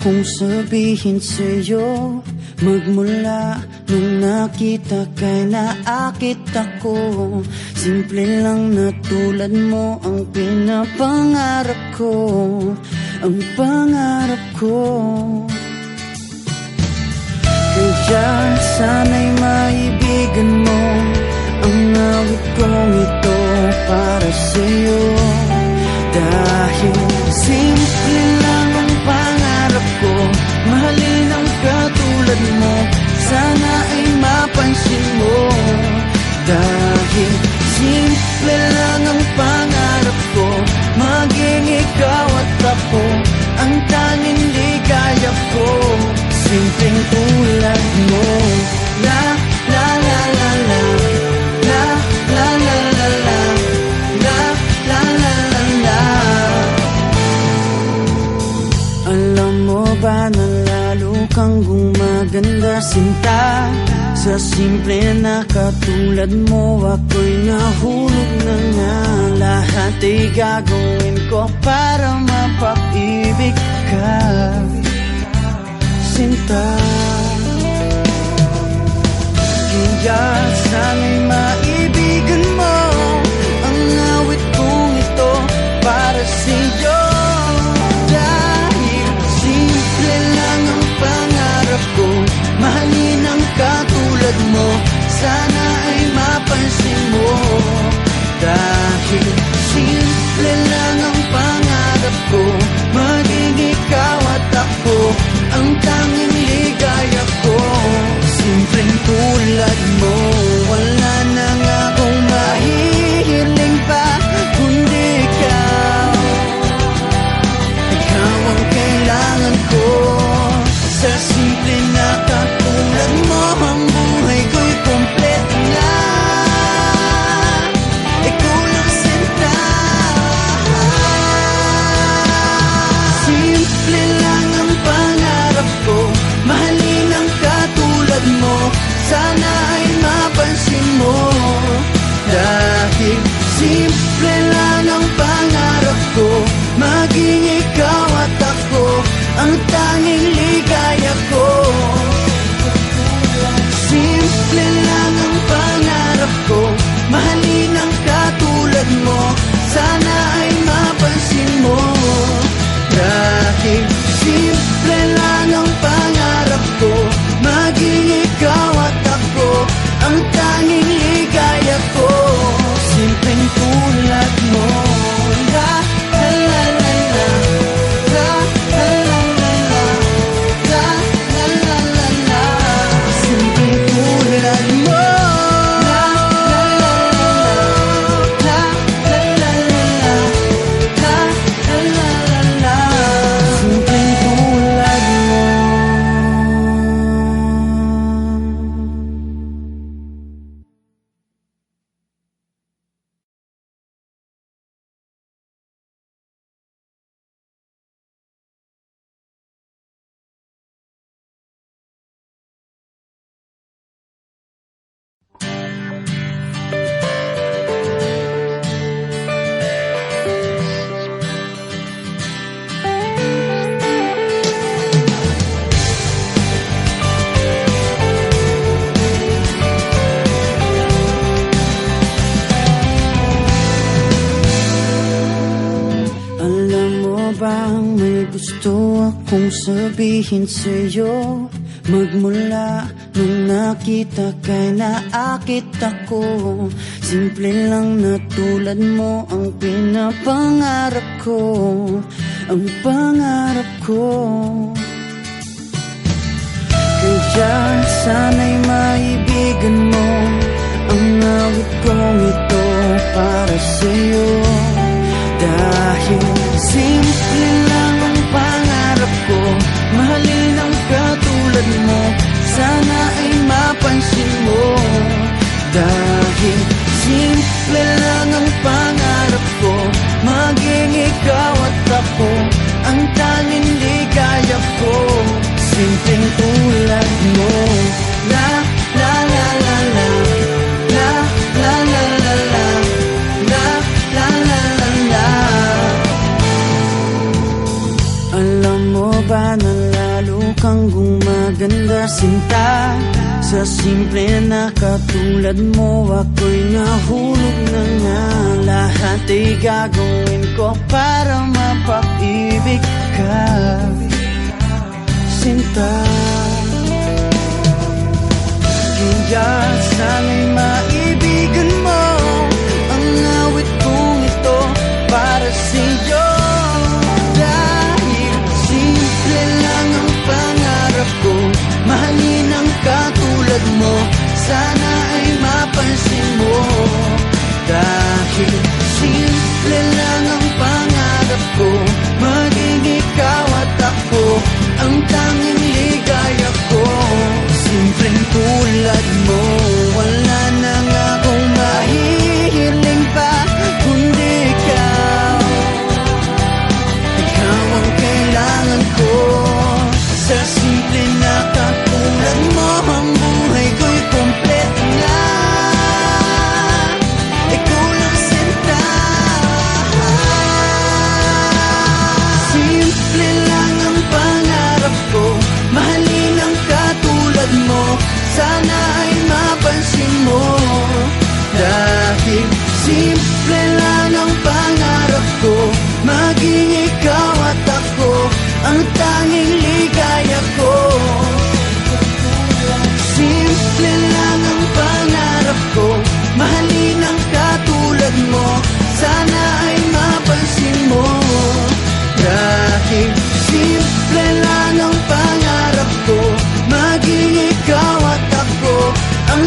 akong sabihin sa'yo. Magmula nung nakita kay naakit ako. Simple lang na tulad mo ang pinapangarap ko. Ang pangarap ko. Kaya sana'y maibigan mo ang awit kong ito para sa'yo. Dahil simple lang ang pangarap ko, mahalin ang katulad mo, sana ay mapansin mo. Dahil simple lang ang pangarap ko, maging ikaw at ako ang tanging ligaya ko. Simpleng tulad mo. La la la la la, la la la la la, la la la la la. Alam mo ba na lalo kang gumaganda, sinta? Sa simple na katulad mo, ako'y nahulog na nga. Lahat ay gagawin ko para mapaibig ka, sinta. Kaya sana'y maibigan mo ang awit kong ito para sa'yo. Dahil simple lang ang pangarap ko, mahalin ang katulad mo, sana ay mapansin mo. Dahil simple lang ang pangarap ko, maging ikaw at ako ang tanging ligaya ko. Simpleng tulad mo, wala na nga akong mahihiling pa kundi ikaw. Ikaw ang kailangan ko. Sa simple na katulad mo, ang buhay ko'y kompleto na. Ikaw lang sinta. Simple lang ang pangarap ko, mahalin ang katulad mo, sana ay mapansin mo. Dahil simple lang ang pangarap ko, maging ikaw at ako ang tanging ligaya ko. Simple lang ang pangarap ko, mahalin ang katulad mo, sana ay mapansin mo. Dahil simple lang ang pangarap ko, maging ikaw at ako ang tanging ligaya ko. Simpleng tulad mo. La la la la la, la la la la la, la la la la la. Simpleng tulad mo. La la la la la, la la la la la, la la la la. Simpleng tulad mo. Alam mo bang may gusto akong sabihin sa'yo? Magmula nung nakita kay naakit ako. Simple lang na tulad mo ang pinapangarap ko. Ang pangarap ko. Kaya sana'y maibigan mo ang awit kong ito para sa'yo. Dahil simple lang ang pangarap ko, mahalin ang katulad mo, sana ay mapansin mo. Dahil simple lang ang pangarap ko, maging ikaw at ako ang tanging ligaya ko. Simpleng tulad mo. La la la la la, la la la la la, la la la la la. Alam mo ba na katulad mo, ako'y nahulog na nga. Lahat ay gagawin ko para mapag-ibig ka, sinta. Kaya sana'y maibigan mo ang awit kong ito para sa'yo. Dahil simple lang ang pangarap ko, mahalin ang katulad mo, sana ay mapansin mo. Dahil simple lang ang pangarap ko, maging ikaw at ako ang tanging ligaya ko. Simpleng tulad mo, wala na nga akong mahihiling pa kundi ikaw. Ikaw ang kailangan ko. Sa simple na katulad mo, ang buhay ko'y kompleto na. Ikaw lang sinta. Simple lang ang pangarap ko, mahalin ang katulad mo, sana ay mapansin mo. Dahil simple lang ang pangarap ko, maging ikaw at ako ang tanging ligaya ko. Simple lang ang pangarap ko, mahalin ang katulad mo, sana ay mapansin mo. Dahil simple lang ang pangarap ko, maging ikaw at ako ang